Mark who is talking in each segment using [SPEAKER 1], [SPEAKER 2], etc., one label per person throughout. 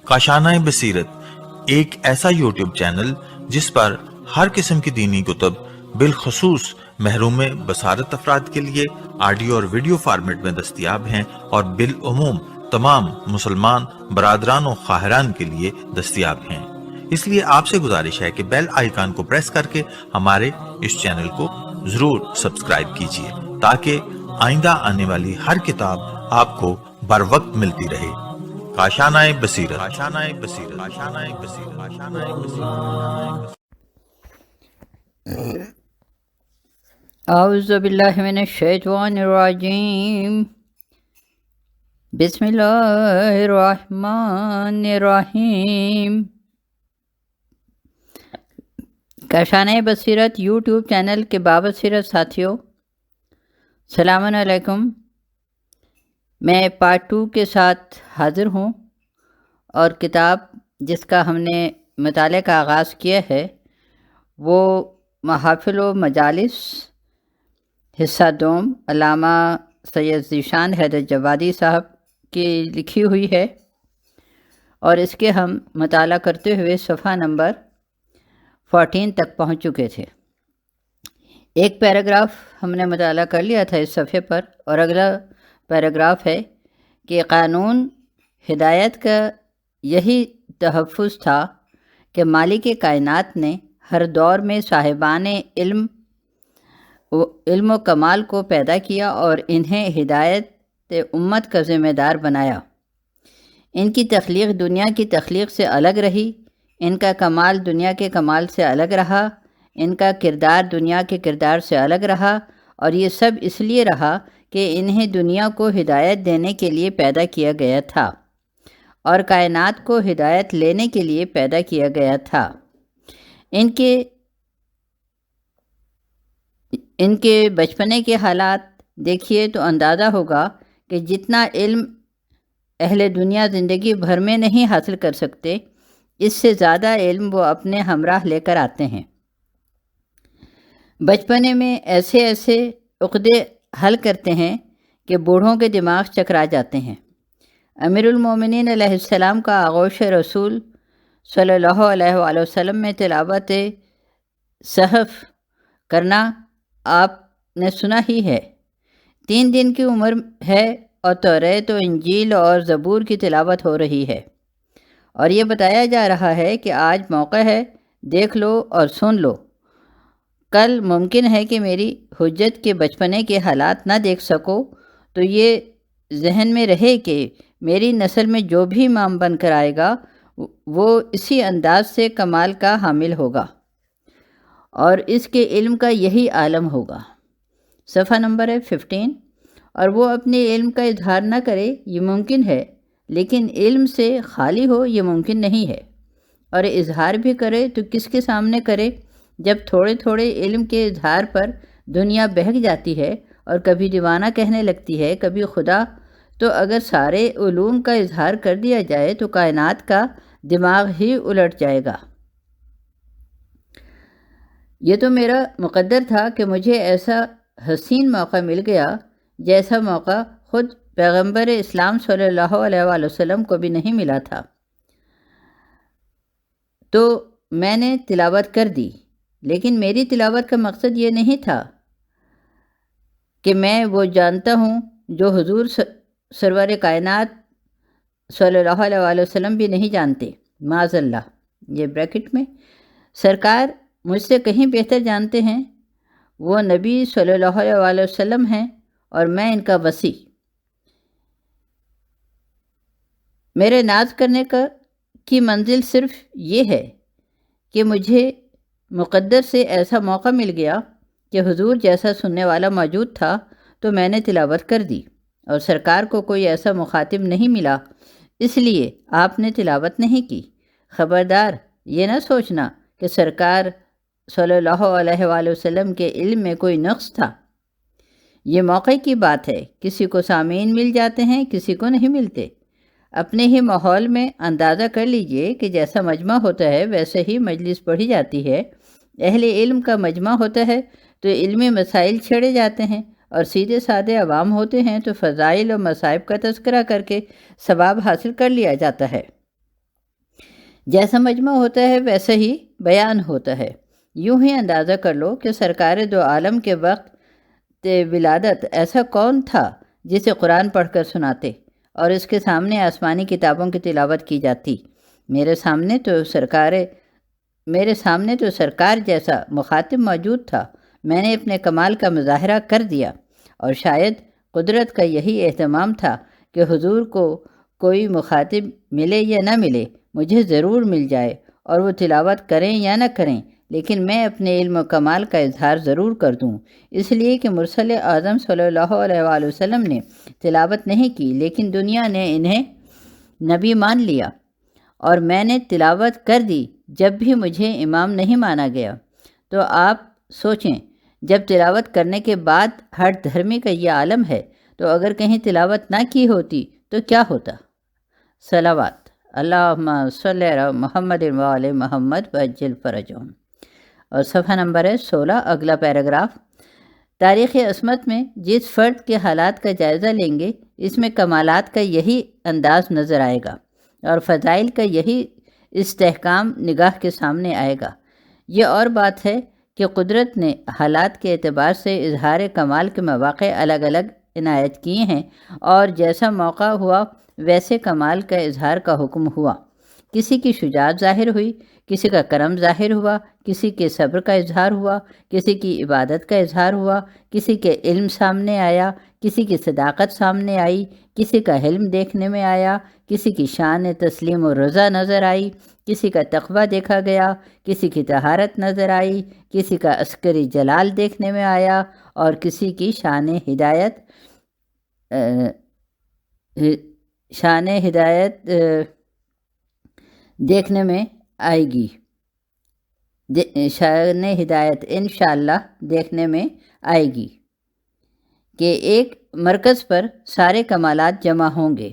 [SPEAKER 1] کاشانۂ بصیرت ایک ایسا یوٹیوب چینل جس پر ہر قسم کی دینی کتب بالخصوص محروم بصارت افراد کے لیے آڈیو اور ویڈیو فارمیٹ میں دستیاب ہیں اور بالعموم تمام مسلمان برادران و خواہران کے لیے دستیاب ہیں۔ اس لیے آپ سے گزارش ہے کہ بیل آئیکن کو پریس کر کے ہمارے اس چینل کو ضرور سبسکرائب کیجیے تاکہ آئندہ آنے والی ہر کتاب آپ کو بر وقت ملتی رہے۔ کاشانۂ بصیرت، کاشانۂ بصیرت، کاشانۂ بصیرت، کاشانۂ بصیرت۔
[SPEAKER 2] اعوذ باللہ من الشیطان الرجیم، بسم اللہ الرحمن الرحیم۔ کاشانۂ بصیرت یوٹیوب چینل کے بابصیرت ساتھیوں، السلام علیکم۔ میں پارٹ 2 کے ساتھ حاضر ہوں، اور کتاب جس کا ہم نے مطالعے کا آغاز کیا ہے وہ محافل و مجالس حصہ دوم، علامہ سید ذیشان حیدر جوادی صاحب کی لکھی ہوئی ہے، اور اس کے ہم مطالعہ کرتے ہوئے صفحہ نمبر 14 تک پہنچ چکے تھے۔ ایک پیراگراف ہم نے مطالعہ کر لیا تھا اس صفحے پر، اور اگلا پیراگراف ہے کہ قانون ہدایت کا یہی تحفظ تھا کہ مالک کائنات نے ہر دور میں صاحبان علم و کمال کو پیدا کیا اور انہیں ہدایت امت کا ذمہ دار بنایا۔ ان کی تخلیق دنیا کی تخلیق سے الگ رہی، ان کا کمال دنیا کے کمال سے الگ رہا، ان کا کردار دنیا کے کردار سے الگ رہا، اور یہ سب اس لیے رہا کہ انہیں دنیا کو ہدایت دینے کے لیے پیدا کیا گیا تھا اور کائنات کو ہدایت لینے کے لیے پیدا کیا گیا تھا۔ ان کے بچپنے کے حالات دیکھیے تو اندازہ ہوگا کہ جتنا علم اہل دنیا زندگی بھر میں نہیں حاصل کر سکتے، اس سے زیادہ علم وہ اپنے ہمراہ لے کر آتے ہیں۔ بچپنے میں ایسے عقدے حل کرتے ہیں کہ بوڑھوں کے دماغ چکرا جاتے ہیں۔ امیر المومنین علیہ السلام کا آغوش رسول صلی اللہ علیہ وآلہ وسلم میں تلاوت صحف کرنا آپ نے سنا ہی ہے۔ 3 دن کی عمر ہے اور توریت و انجیل اور زبور کی تلاوت ہو رہی ہے، اور یہ بتایا جا رہا ہے کہ آج موقع ہے، دیکھ لو اور سن لو۔ کل ممکن ہے کہ میری حجت کے بچپنے کے حالات نہ دیکھ سکو، تو یہ ذہن میں رہے کہ میری نسل میں جو بھی امام بن کر آئے گا وہ اسی انداز سے کمال کا حامل ہوگا، اور اس کے علم کا یہی عالم ہوگا۔ صفحہ نمبر ہے 15۔ اور وہ اپنے علم کا اظہار نہ کرے یہ ممکن ہے، لیکن علم سے خالی ہو یہ ممکن نہیں ہے، اور اظہار بھی کرے تو کس کے سامنے کرے جب تھوڑے تھوڑے علم کے اظہار پر دنیا بہک جاتی ہے اور کبھی دیوانہ کہنے لگتی ہے، کبھی خدا۔ تو اگر سارے علوم کا اظہار کر دیا جائے تو کائنات کا دماغ ہی الٹ جائے گا۔ یہ تو میرا مقدر تھا کہ مجھے ایسا حسین موقع مل گیا جیسا موقع خود پیغمبر اسلام صلی اللہ علیہ وآلہ وسلم کو بھی نہیں ملا تھا۔ تو میں نے تلاوت کر دی، لیکن میری تلاوت کا مقصد یہ نہیں تھا کہ میں وہ جانتا ہوں جو حضور سرور کائنات صلی اللہ علیہ وآلہ وسلم بھی نہیں جانتے، معاذ اللہ۔ یہ بریکٹ میں سرکار مجھ سے کہیں بہتر جانتے ہیں، وہ نبی صلی اللہ علیہ وآلہ وسلم ہیں اور میں ان کا وصی۔ میرے ناز کرنے کی منزل صرف یہ ہے کہ مجھے مقدر سے ایسا موقع مل گیا کہ حضور جیسا سننے والا موجود تھا، تو میں نے تلاوت کر دی، اور سرکار کو کوئی ایسا مخاطب نہیں ملا، اس لیے آپ نے تلاوت نہیں کی۔ خبردار یہ نہ سوچنا کہ سرکار صلی اللہ علیہ وآلہ وسلم کے علم میں کوئی نقص تھا۔ یہ موقع کی بات ہے، کسی کو سامعین مل جاتے ہیں، کسی کو نہیں ملتے۔ اپنے ہی ماحول میں اندازہ کر لیجئے کہ جیسا مجمع ہوتا ہے ویسے ہی مجلس پڑھی جاتی ہے۔ اہل علم کا مجمع ہوتا ہے تو علمی مسائل چھیڑے جاتے ہیں، اور سیدھے سادے عوام ہوتے ہیں تو فضائل و مصائب کا تذکرہ کر کے ثواب حاصل کر لیا جاتا ہے۔ جیسا مجمع ہوتا ہے ویسا ہی بیان ہوتا ہے۔ یوں ہی اندازہ کر لو کہ سرکار دو عالم کے وقت ولادت ایسا کون تھا جسے قرآن پڑھ کر سناتے اور اس کے سامنے آسمانی کتابوں کی تلاوت کی جاتی۔ میرے سامنے تو سرکار جیسا مخاطب موجود تھا۔ میں نے اپنے کمال کا مظاہرہ کر دیا، اور شاید قدرت کا یہی اہتمام تھا کہ حضور کو کوئی مخاطب ملے یا نہ ملے، مجھے ضرور مل جائے، اور وہ تلاوت کریں یا نہ کریں، لیکن میں اپنے علم و کمال کا اظہار ضرور کر دوں۔ اس لیے کہ مرسل اعظم صلی اللہ علیہ وآلہ وسلم نے تلاوت نہیں کی، لیکن دنیا نے انہیں نبی مان لیا، اور میں نے تلاوت کر دی جب بھی مجھے امام نہیں مانا گیا۔ تو آپ سوچیں، جب تلاوت کرنے کے بعد ہر دھرمی کا یہ عالم ہے، تو اگر کہیں تلاوت نہ کی ہوتی تو کیا ہوتا؟ صلوات اللہم صلی علی محمد و آل محمد وعجل فرجہم۔ اور صفحہ نمبر ہے 16، اگلا پیراگراف۔ تاریخ عصمت میں جس فرد کے حالات کا جائزہ لیں گے، اس میں کمالات کا یہی انداز نظر آئے گا اور فضائل کا یہی استحکام نگاہ کے سامنے آئے گا۔ یہ اور بات ہے کہ قدرت نے حالات کے اعتبار سے اظہار کمال کے مواقع الگ الگ عنایت کیے ہیں، اور جیسا موقع ہوا ویسے کمال کا اظہار کا حکم ہوا۔ کسی کی شجاعت ظاہر ہوئی، کسی کا کرم ظاہر ہوا، کسی کے صبر کا اظہار ہوا، کسی کی عبادت کا اظہار ہوا، کسی کے علم سامنے آیا، کسی کی صداقت سامنے آئی، کسی کا حلم دیکھنے میں آیا، کسی کی شان تسلیم و رضا نظر آئی، کسی کا تقویٰ دیکھا گیا، کسی کی طہارت نظر آئی، کسی کا عسکری جلال دیکھنے میں آیا، اور کسی کی شان ہدایت دیکھنے میں آئے گی، شان ہدایت انشاءاللہ دیکھنے میں آئے گی، کہ ایک مرکز پر سارے کمالات جمع ہوں گے،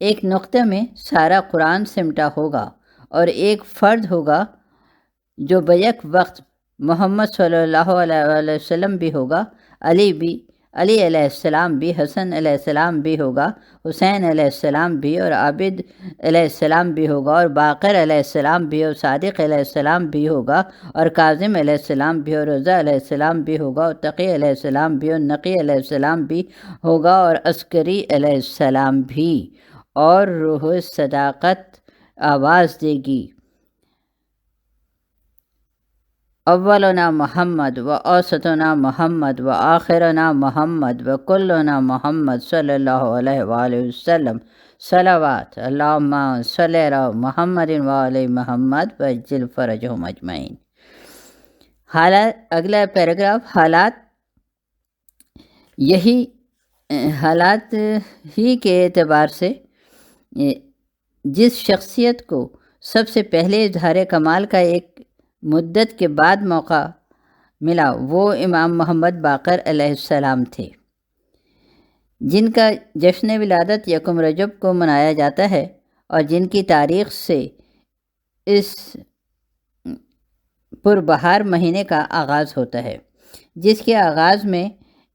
[SPEAKER 2] ایک نقطے میں سارا قرآن سمٹا ہوگا، اور ایک فرد ہوگا جو بیک وقت محمد صلی اللہ علیہ وآلہ وسلم بھی ہوگا، علی علیہ السلام بھی، حسن علیہ السلام بھی ہوگا، حسین علیہ السلام بھی، اور عابد علیہ السلام بھی ہوگا، اور باقر علیہ السلام بھی، اور صادق علیہ السلام بھی ہوگا، اور کاظم علیہ السلام بھی، اور رضا علیہ السلام بھی ہوگا، اور تقی علیہ السلام بھی، اور نقی علیہ السلام بھی ہوگا، اور عسکری علیہ السلام بھی۔ اور روح صداقت آواز دے گی، اولنا محمد و اوسطنا محمد و آخرنا محمد و کلنا محمد صلی اللہ علیہ وآلہ وسلم۔ صلوات اللہم صلی علی محمد و آل محمد وعجل فرجہم اجمعین۔ اگلا پیراگراف، حالات ہی کے اعتبار سے جس شخصیت کو سب سے پہلے اظہار کمال کا ایک مدت کے بعد موقع ملا، وہ امام محمد باقر علیہ السلام تھے، جن کا جشن ولادت یکم رجب کو منایا جاتا ہے، اور جن کی تاریخ سے اس پربہار مہینے کا آغاز ہوتا ہے، جس کے آغاز میں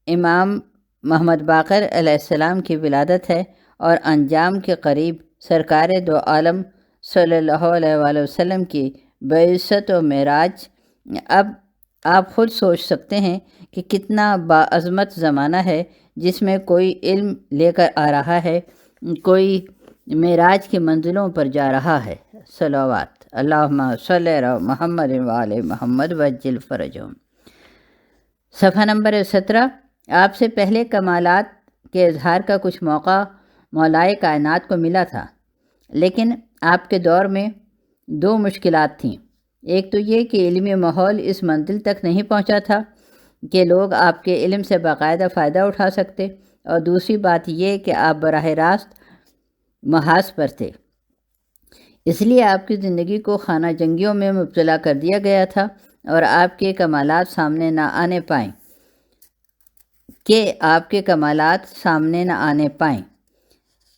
[SPEAKER 2] امام محمد باقر علیہ السلام کی ولادت ہے، اور انجام کے قریب سرکار دو عالم صلی اللہ علیہ وآلہ وسلم کی بعثت و معراج۔ اب آپ خود سوچ سکتے ہیں کہ کتنا باعظمت زمانہ ہے، جس میں کوئی علم لے کر آ رہا ہے، کوئی معراج کی منزلوں پر جا رہا ہے۔ صلوات اللہم صلی علی محمد و آل محمد وعجل فرجہم۔ صفحہ نمبر 17۔ آپ سے پہلے کمالات کے اظہار کا کچھ موقع مولائے کائنات کو ملا تھا، لیکن آپ کے دور میں دو مشکلات تھیں۔ ایک تو یہ کہ علمی ماحول اس منزل تک نہیں پہنچا تھا کہ لوگ آپ کے علم سے باقاعدہ فائدہ اٹھا سکتے، اور دوسری بات یہ کہ آپ براہ راست محاذ پر تھے، اس لیے آپ کی زندگی کو خانہ جنگیوں میں مبتلا کر دیا گیا تھا، اور آپ کے کمالات سامنے نہ آنے پائیں۔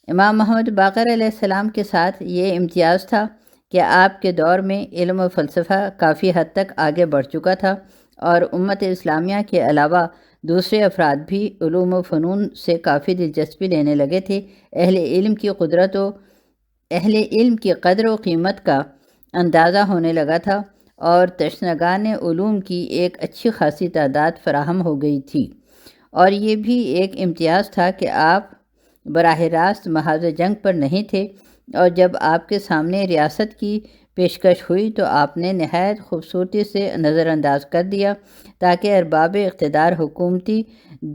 [SPEAKER 2] امام محمد باقر علیہ السلام کے ساتھ یہ امتیاز تھا کہ آپ کے دور میں علم و فلسفہ کافی حد تک آگے بڑھ چکا تھا، اور امت اسلامیہ کے علاوہ دوسرے افراد بھی علوم و فنون سے کافی دلچسپی لینے لگے تھے۔ اہل علم کی قدر و قیمت کا اندازہ ہونے لگا تھا اور تشنگان علوم کی ایک اچھی خاصی تعداد فراہم ہو گئی تھی، اور یہ بھی ایک امتیاز تھا کہ آپ براہ راست محاذ جنگ پر نہیں تھے، اور جب آپ کے سامنے ریاست کی پیشکش ہوئی تو آپ نے نہایت خوبصورتی سے نظر انداز کر دیا تاکہ ارباب اقتدار حکومتی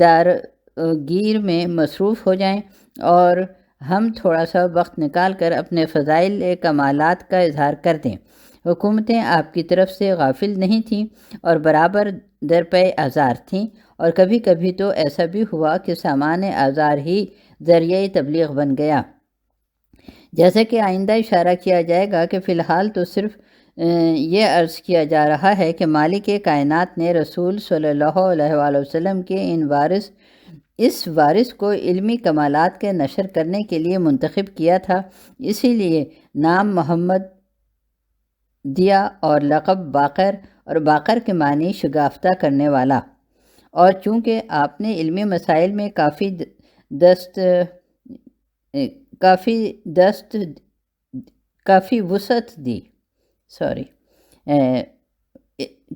[SPEAKER 2] دارگیر میں مصروف ہو جائیں اور ہم تھوڑا سا وقت نکال کر اپنے فضائل کمالات کا اظہار کر دیں۔ حکومتیں آپ کی طرف سے غافل نہیں تھیں اور برابر درپے آزار تھیں، اور کبھی کبھی تو ایسا بھی ہوا کہ سامان آزار ہی ذریعہ تبلیغ بن گیا۔ جیسا کہ آئندہ اشارہ کیا جائے گا کہ فی الحال تو صرف یہ عرض کیا جا رہا ہے کہ مالک کائنات نے رسول صلی اللہ علیہ وآلہ وسلم کے اس وارث کو علمی کمالات کے نشر کرنے کے لیے منتخب کیا تھا، اسی لیے نام محمد دیا اور لقب باقر، اور باقر کے معنی شگافتہ کرنے والا۔ اور چونکہ آپ نے علمی مسائل میں کافی وسعت دی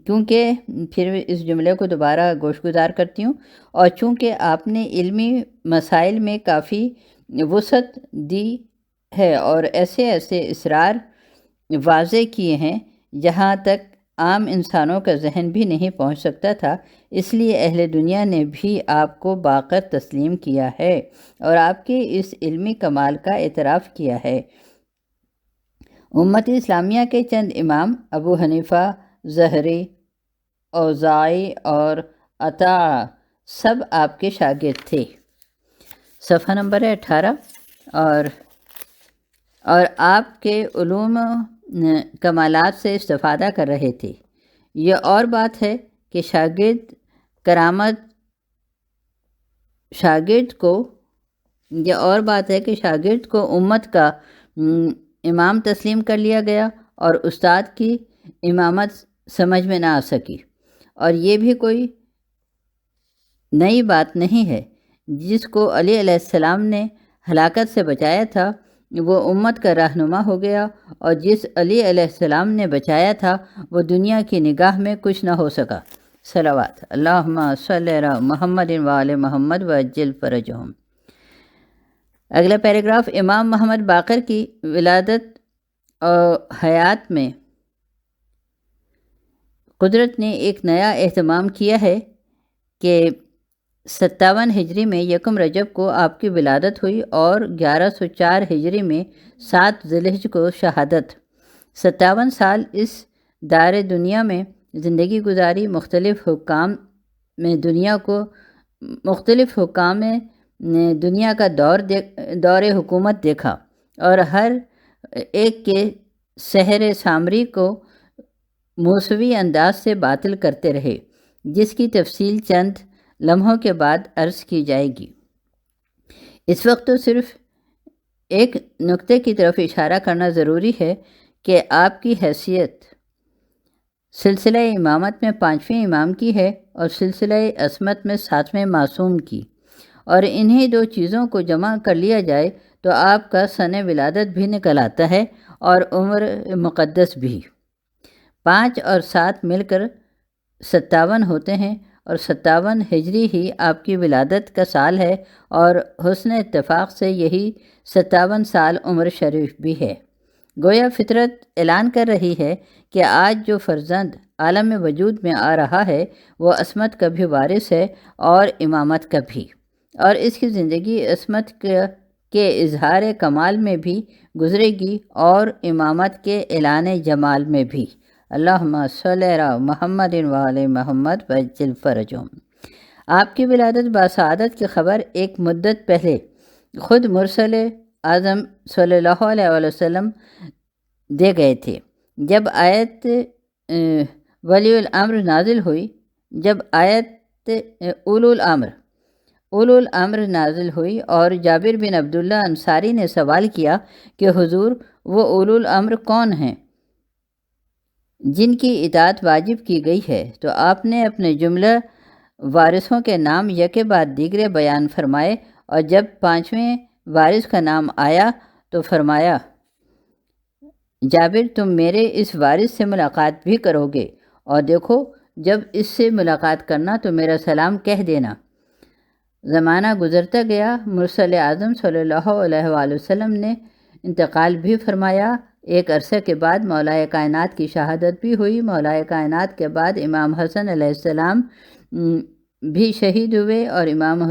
[SPEAKER 2] کیونکہ پھر اس جملے کو دوبارہ گوشگزار کرتی ہوں، اور چونکہ آپ نے علمی مسائل میں کافی وسعت دی ہے اور ایسے اسرار واضح کیے ہیں جہاں تک عام انسانوں کا ذہن بھی نہیں پہنچ سکتا تھا، اس لیے اہل دنیا نے بھی آپ کو باقر تسلیم کیا ہے اور آپ کے اس علمی کمال کا اعتراف کیا ہے۔ امت اسلامیہ کے چند امام ابو حنیفہ، زہری، اوزاعی اور عطا سب آپ کے شاگرد تھے۔ صفحہ نمبر 18 اور آپ کے علوم کمالات سے استفادہ کر رہے تھے۔ یہ اور بات ہے کہ شاگرد کو امت کا امام تسلیم کر لیا گیا اور استاد کی امامت سمجھ میں نہ آ سکی، اور یہ بھی کوئی نئی بات نہیں ہے۔ جس کو علی علیہ السلام نے ہلاکت سے بچایا تھا وہ امت کا رہنما ہو گیا، اور جس علی علیہ السلام نے بچایا تھا وہ دنیا کی نگاہ میں کچھ نہ ہو سکا۔ صلوات اللہم صلی علی محمد وآل محمد وعجل فرجہم۔ اگلا پیراگراف، امام محمد باقر کی ولادت اور حیات میں قدرت نے ایک نیا اہتمام کیا ہے کہ 57 ہجری میں یکم رجب کو آپ کی ولادت ہوئی اور 1104 ہجری میں 7 ذی الحجہ کو شہادت۔ 57 سال اس دار دنیا میں زندگی گزاری، مختلف حکام نے دنیا کا دور حکومت دیکھا اور ہر ایک کے سحر سامری کو موسوی انداز سے باطل کرتے رہے، جس کی تفصیل چند لمحوں کے بعد عرض کی جائے گی۔ اس وقت تو صرف ایک نقطے کی طرف اشارہ کرنا ضروری ہے کہ آپ کی حیثیت سلسلہ امامت میں 5ویں امام کی ہے اور سلسلہ عصمت میں 7ویں معصوم کی، اور انہی دو چیزوں کو جمع کر لیا جائے تو آپ کا سن ولادت بھی نکل آتا ہے اور عمر مقدس بھی۔ 5 اور 7 مل کر 57 ہوتے ہیں، اور 57 ہجری ہی آپ کی ولادت کا سال ہے، اور حسن اتفاق سے یہی 57 سال عمر شریف بھی ہے۔ گویا فطرت اعلان کر رہی ہے کہ آج جو فرزند عالم وجود میں آ رہا ہے وہ عصمت کا بھی وارث ہے اور امامت کا بھی، اور اس کی زندگی عصمت کے اظہار کمال میں بھی گزرے گی اور امامت کے اعلان جمال میں بھی۔ اللہم صلی علی محمد وآل محمد وعجل فرجہم۔ آپ کی ولادت باسعادت کی خبر ایک مدت پہلے خود مرسل اعظم صلی اللہ علیہ وآلہ وسلم دے گئے تھے۔ جب آیت ولی الامر نازل ہوئی اولو الامر نازل ہوئی اور جابر بن عبداللہ انصاری نے سوال کیا کہ حضور وہ اولو الامر کون ہیں جن کی اطاعت واجب کی گئی ہے، تو آپ نے اپنے جملہ وارثوں کے نام یکے بعد دیگرے بیان فرمائے، اور جب 5ویں وارث کا نام آیا تو فرمایا، جابر تم میرے اس وارث سے ملاقات بھی کرو گے، اور دیکھو جب اس سے ملاقات کرنا تو میرا سلام کہہ دینا۔ زمانہ گزرتا گیا، مرسل اعظم صلی اللہ علیہ وآلہ وسلم نے انتقال بھی فرمایا۔ ایک عرصے کے بعد مولا کائنات کی شہادت بھی ہوئی۔ مولا کائنات کے بعد امام حسن علیہ السلام بھی شہید ہوئے، اور امام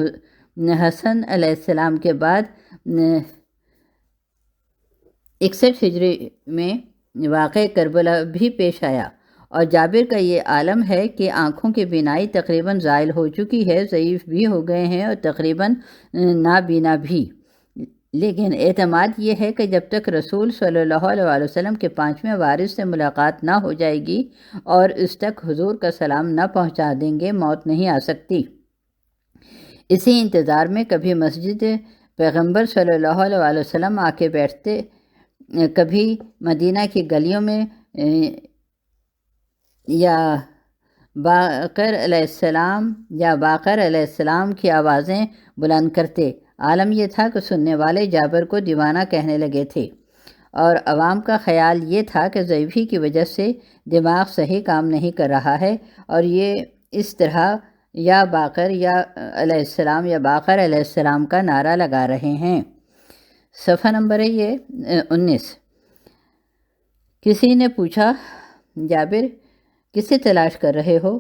[SPEAKER 2] حسن علیہ السلام کے بعد 61 ہجری میں واقع کربلا بھی پیش آیا، اور جابر کا یہ عالم ہے کہ آنکھوں کی بینائی تقریباً زائل ہو چکی ہے، ضعیف بھی ہو گئے ہیں اور تقریباً نابینا بھی، لیکن اعتماد یہ ہے کہ جب تک رسول صلی اللہ علیہ وآلہ وسلم کے 5ویں وارث سے ملاقات نہ ہو جائے گی اور اس تک حضور کا سلام نہ پہنچا دیں گے، موت نہیں آ سکتی۔ اسی انتظار میں کبھی مسجد پیغمبر صلی اللہ علیہ وآلہ وسلم آ کے بیٹھتے، کبھی مدینہ کی گلیوں میں یا باقر علیہ السلام کی آوازیں بلند کرتے۔ عالم یہ تھا کہ سننے والے جابر کو دیوانہ کہنے لگے تھے، اور عوام کا خیال یہ تھا کہ ضعیفی کی وجہ سے دماغ صحیح کام نہیں کر رہا ہے، اور یہ اس طرح یا باقر علیہ السلام یا باقر علیہ السلام کا نعرہ لگا رہے ہیں۔ صفحہ نمبر ہے یہ 19۔ کسی نے پوچھا، جابر کسے تلاش کر رہے ہو؟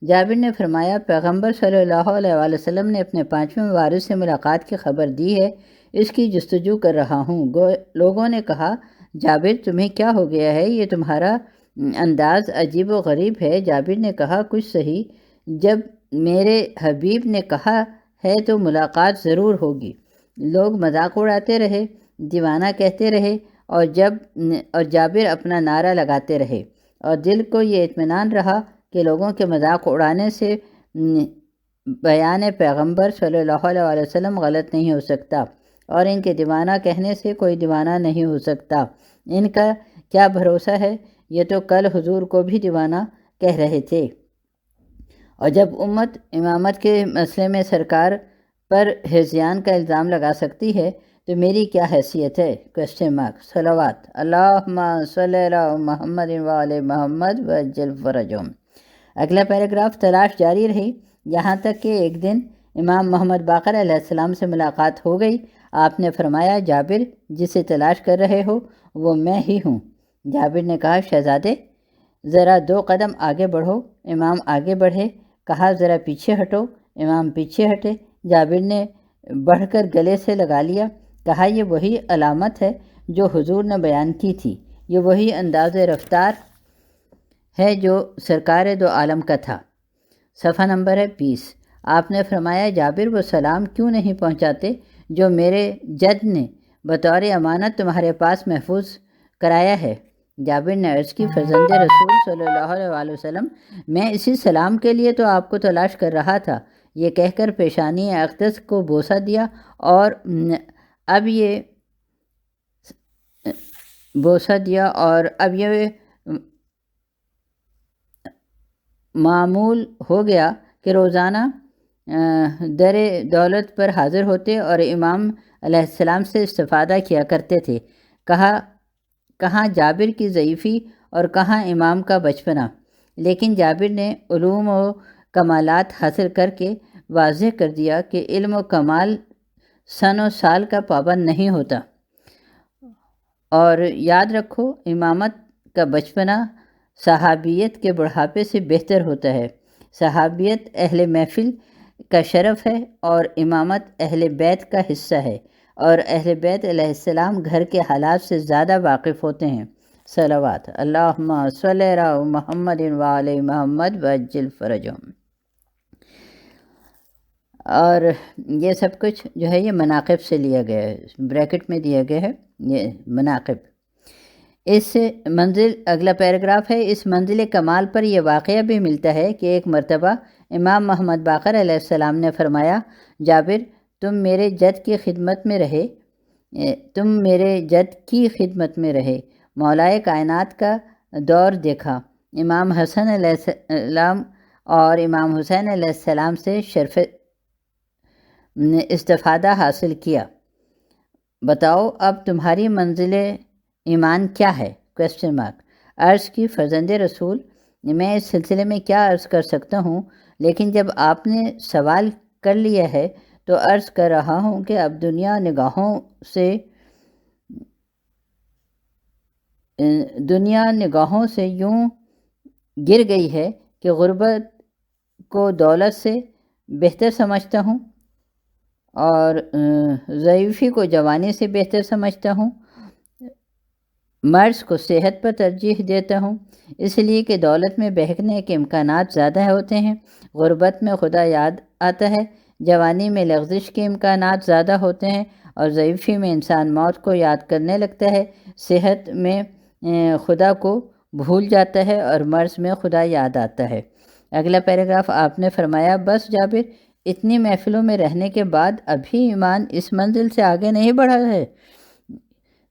[SPEAKER 2] جابر نے فرمایا، پیغمبر صلی اللہ علیہ وآلہ وسلم نے اپنے 5ویں وارث سے ملاقات کی خبر دی ہے، اس کی جستجو کر رہا ہوں۔ لوگوں نے کہا، جابر تمہیں کیا ہو گیا ہے؟ یہ تمہارا انداز عجیب و غریب ہے۔ جابر نے کہا، کچھ صحیح، جب میرے حبیب نے کہا ہے تو ملاقات ضرور ہوگی۔ لوگ مذاق اڑاتے رہے، دیوانہ کہتے رہے، اور جابر اپنا نعرہ لگاتے رہے، اور دل کو یہ اطمینان رہا کہ لوگوں کے مذاق اڑانے سے بیان پیغمبر صلی اللہ علیہ وآلہ وسلم غلط نہیں ہو سکتا، اور ان کے دیوانہ کہنے سے کوئی دیوانہ نہیں ہو سکتا۔ ان کا کیا بھروسہ ہے، یہ تو کل حضور کو بھی دیوانہ کہہ رہے تھے۔ اور جب امت امامت کے مسئلے میں سرکار پر ہذیان کا الزام لگا سکتی ہے تو میری کیا حیثیت ہے؟ صلوات اللہم صلی علی محمد وعلی محمد وعجل فرجہم۔ اگلا پیراگراف، تلاش جاری رہی یہاں تک کہ ایک دن امام محمد باقر علیہ السلام سے ملاقات ہو گئی۔ آپ نے فرمایا، جابر جسے تلاش کر رہے ہو وہ میں ہی ہوں۔ جابر نے کہا، شہزادے ذرا 2 قدم آگے بڑھو۔ امام آگے بڑھے۔ کہا، ذرا پیچھے ہٹو۔ امام پیچھے ہٹے۔ جابر نے بڑھ کر گلے سے لگا لیا۔ کہا، یہ وہی علامت ہے جو حضور نے بیان کی تھی، یہ وہی انداز رفتار ہے جو سرکار دو عالم کا تھا۔ صفحہ نمبر ہے 20۔ آپ نے فرمایا، جابر وہ سلام کیوں نہیں پہنچاتے جو میرے جد نے بطور امانت تمہارے پاس محفوظ کرایا ہے؟ جابر نے عرض کی، فرزند رسول صلی اللہ علیہ وآلہ وسلم، میں اسی سلام کے لیے تو آپ کو تلاش کر رہا تھا۔ یہ کہہ کر پیشانی اقدس کو بوسہ دیا، اور اب یہ معمول ہو گیا کہ روزانہ در دولت پر حاضر ہوتے اور امام علیہ السلام سے استفادہ کیا کرتے تھے۔ کہاں جابر کی ضعیفی اور کہاں امام کا بچپنا، لیکن جابر نے علوم و کمالات حاصل کر کے واضح کر دیا کہ علم و کمال سن و سال کا پابند نہیں ہوتا۔ اور یاد رکھو، امامت کا بچپنا صحابیت کے بڑھاپے سے بہتر ہوتا ہے۔ صحابیت اہل محفل کا شرف ہے اور امامت اہل بیت کا حصہ ہے، اور اہل بیت علیہ السلام گھر کے حالات سے زیادہ واقف ہوتے ہیں۔ صلوات اللہم صلی علی محمد وعلی محمد وعجل فرجہم۔ اور یہ سب کچھ جو ہے یہ مناقب سے لیا گیا ہے، بریکٹ میں دیا گیا ہے یہ مناقب۔ اس منزل، اگلا پیراگراف ہے، اس منزل کمال پر یہ واقعہ بھی ملتا ہے کہ ایک مرتبہ امام محمد باقر علیہ السلام نے فرمایا، جابر تم میرے جد کی خدمت میں رہے، مولا کائنات کا دور دیکھا، امام حسن علیہ السلام اور امام حسین علیہ السلام سے شرف استفادہ حاصل کیا۔ بتاؤ اب تمہاری منزل ایمان کیا ہے؟ Question mark. عرض کی فرزند رسول، میں اس سلسلے میں کیا عرض کر سکتا ہوں، لیکن جب آپ نے سوال کر لیا ہے تو عرض کر رہا ہوں کہ اب دنیا نگاہوں سے یوں گر گئی ہے کہ غربت کو دولت سے بہتر سمجھتا ہوں اور ضعیفی کو جوانی سے بہتر سمجھتا ہوں، مرض کو صحت پر ترجیح دیتا ہوں، اس لیے کہ دولت میں بہکنے کے امکانات زیادہ ہوتے ہیں، غربت میں خدا یاد آتا ہے، جوانی میں لغزش کے امکانات زیادہ ہوتے ہیں اور ضعیفی میں انسان موت کو یاد کرنے لگتا ہے، صحت میں خدا کو بھول جاتا ہے اور مرض میں خدا یاد آتا ہے۔ اگلا پیراگراف، آپ نے فرمایا بس جابر، اتنی محفلوں میں رہنے کے بعد ابھی ایمان اس منزل سے آگے نہیں بڑھا ہے؟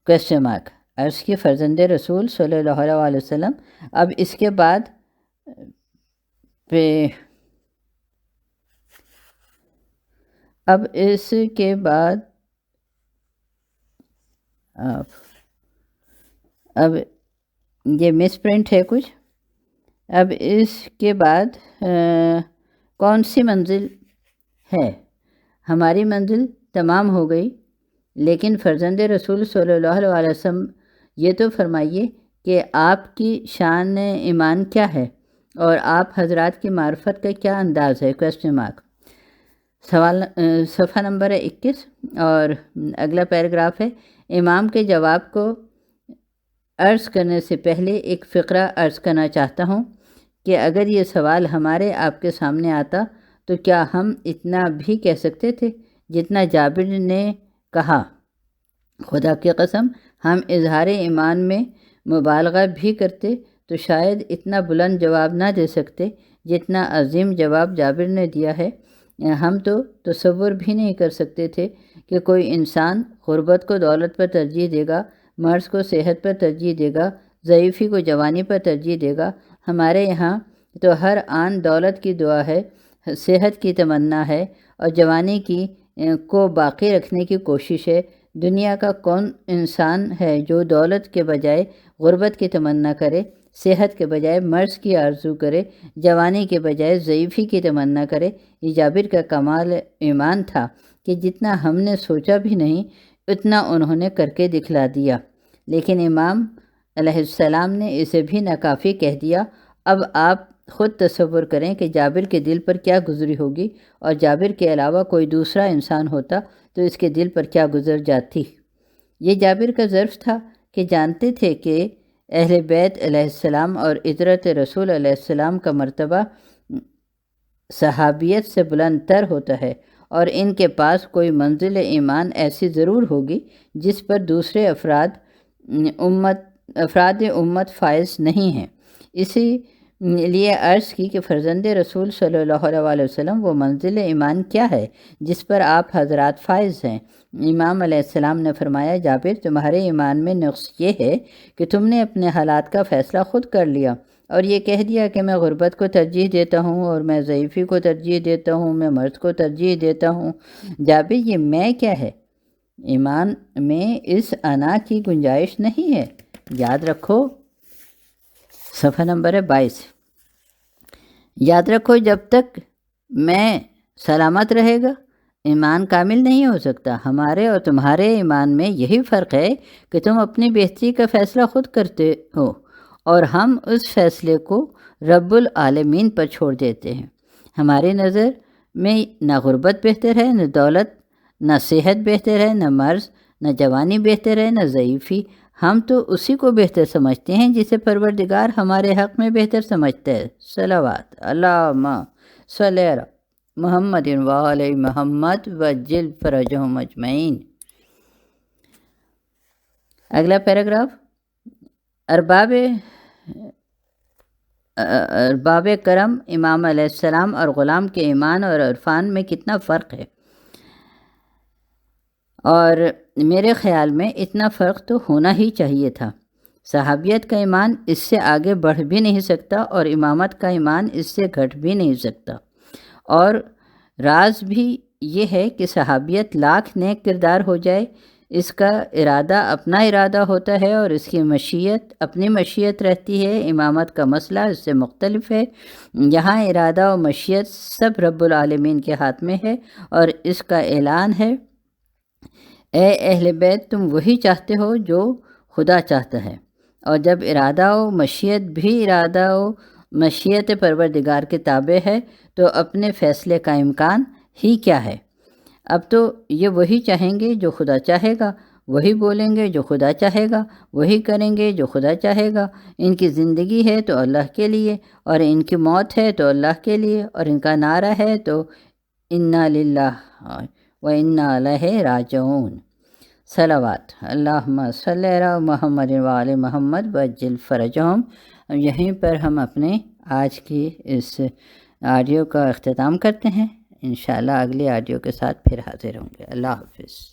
[SPEAKER 2] Question mark. عرض کی فرزند رسول صلی اللہ علیہ وسلم، اب اس کے بعد اب یہ مس پرنٹ ہے کچھ۔ اب اس کے بعد کون سی منزل ہے؟ ہماری منزل تمام ہو گئی، لیکن فرزند رسول صلی اللہ علیہ وسلم یہ تو فرمائیے کہ آپ کی شان ایمان کیا ہے اور آپ حضرات کی معرفت کا کیا انداز ہے؟ Question mark. سوال صفحہ نمبر 21 اور اگلا پیراگراف ہے، امام کے جواب کو عرض کرنے سے پہلے ایک فقرہ عرض کرنا چاہتا ہوں کہ اگر یہ سوال ہمارے آپ کے سامنے آتا تو کیا ہم اتنا بھی کہہ سکتے تھے جتنا جابر نے کہا؟ خدا کی قسم ہم اظہار ایمان میں مبالغہ بھی کرتے تو شاید اتنا بلند جواب نہ دے سکتے جتنا عظیم جواب جابر نے دیا ہے۔ ہم تو تصور بھی نہیں کر سکتے تھے کہ کوئی انسان غربت کو دولت پر ترجیح دے گا، مرض کو صحت پر ترجیح دے گا، ضعیفی کو جوانی پر ترجیح دے گا۔ ہمارے یہاں تو ہر آن دولت کی دعا ہے، صحت کی تمنا ہے اور جوانی کو باقی رکھنے کی کوشش ہے۔ دنیا کا کون انسان ہے جو دولت کے بجائے غربت کی تمنا کرے، صحت کے بجائے مرض کی آرزو کرے، جوانی کے بجائے ضعیفی کی تمنا کرے؟ یہ جابر کا کمال ایمان تھا کہ جتنا ہم نے سوچا بھی نہیں اتنا انہوں نے کر کے دکھلا دیا، لیکن امام علیہ السلام نے اسے بھی ناکافی کہہ دیا۔ اب آپ خود تصور کریں کہ جابر کے دل پر کیا گزری ہوگی، اور جابر کے علاوہ کوئی دوسرا انسان ہوتا تو اس کے دل پر کیا گزر جاتی۔ یہ جابر کا ظرف تھا کہ جانتے تھے کہ اہل بیت علیہ السلام اور اطرت رسول علیہ السلام کا مرتبہ صحابیت سے بلند تر ہوتا ہے، اور ان کے پاس کوئی منزل ایمان ایسی ضرور ہوگی جس پر دوسرے افراد امت فائز نہیں ہیں۔ اسی لیے عرض کی کہ فرزند رسول صلی اللہ علیہ وسلم وہ منزل ایمان کیا ہے جس پر آپ حضرات فائز ہیں؟ امام علیہ السلام نے فرمایا جابر، تمہارے ایمان میں نقص یہ ہے کہ تم نے اپنے حالات کا فیصلہ خود کر لیا اور یہ کہہ دیا کہ میں غربت کو ترجیح دیتا ہوں اور میں ضعیفی کو ترجیح دیتا ہوں، میں مرض کو ترجیح دیتا ہوں۔ جابر، یہ میں کیا ہے؟ ایمان میں اس انا کی گنجائش نہیں ہے۔ یاد رکھو، صفحہ نمبر 22، یاد رکھو جب تک میں سلامت رہے گا ایمان کامل نہیں ہو سکتا۔ ہمارے اور تمہارے ایمان میں یہی فرق ہے کہ تم اپنی بہتری کا فیصلہ خود کرتے ہو اور ہم اس فیصلے کو رب العالمین پر چھوڑ دیتے ہیں۔ ہماری نظر میں نہ غربت بہتر ہے، نہ دولت، نہ صحت بہتر ہے، نہ مرض، نہ جوانی بہتر ہے، نہ ضعیفی۔ ہم تو اسی کو بہتر سمجھتے ہیں جسے پروردگار ہمارے حق میں بہتر سمجھتا ہے۔ صلوات اللہم صلی علی محمد وعلی محمد وجل فرجہم اجمعین۔ اگلا پیراگراف، ارباب کرم امام علیہ السلام اور غلام کے ایمان اور عرفان میں کتنا فرق ہے، اور میرے خیال میں اتنا فرق تو ہونا ہی چاہیے تھا۔ صحابیت کا ایمان اس سے آگے بڑھ بھی نہیں سکتا اور امامت کا ایمان اس سے گھٹ بھی نہیں سکتا۔ اور راز بھی یہ ہے کہ صحابیت لاکھ نیک کردار ہو جائے، اس کا ارادہ اپنا ارادہ ہوتا ہے اور اس کی مشیت اپنی مشیت رہتی ہے۔ امامت کا مسئلہ اس سے مختلف ہے، یہاں ارادہ و مشیت سب رب العالمین کے ہاتھ میں ہے، اور اس کا اعلان ہے، اے اہل بیت تم وہی چاہتے ہو جو خدا چاہتا ہے۔ اور جب ارادہ و مشیت بھی ارادہ و مشیت پروردگار کے تابع ہے تو اپنے فیصلے کا امکان ہی کیا ہے۔ اب تو یہ وہی چاہیں گے جو خدا چاہے گا، وہی بولیں گے جو خدا چاہے گا، وہی کریں گے جو خدا چاہے گا۔ ان کی زندگی ہے تو اللہ کے لیے، اور ان کی موت ہے تو اللہ کے لیے، اور ان کا نعرہ ہے تو انا للہ و انا الیہ راجعون۔ صلوات اللہم صلی علی محمد وآل محمد وعجل فرجہم۔ یہیں پر ہم اپنے آج کی اس آڈیو کا اختتام کرتے ہیں، انشاءاللہ اگلی آڈیو کے ساتھ پھر حاضر ہوں گے۔ اللہ حافظ۔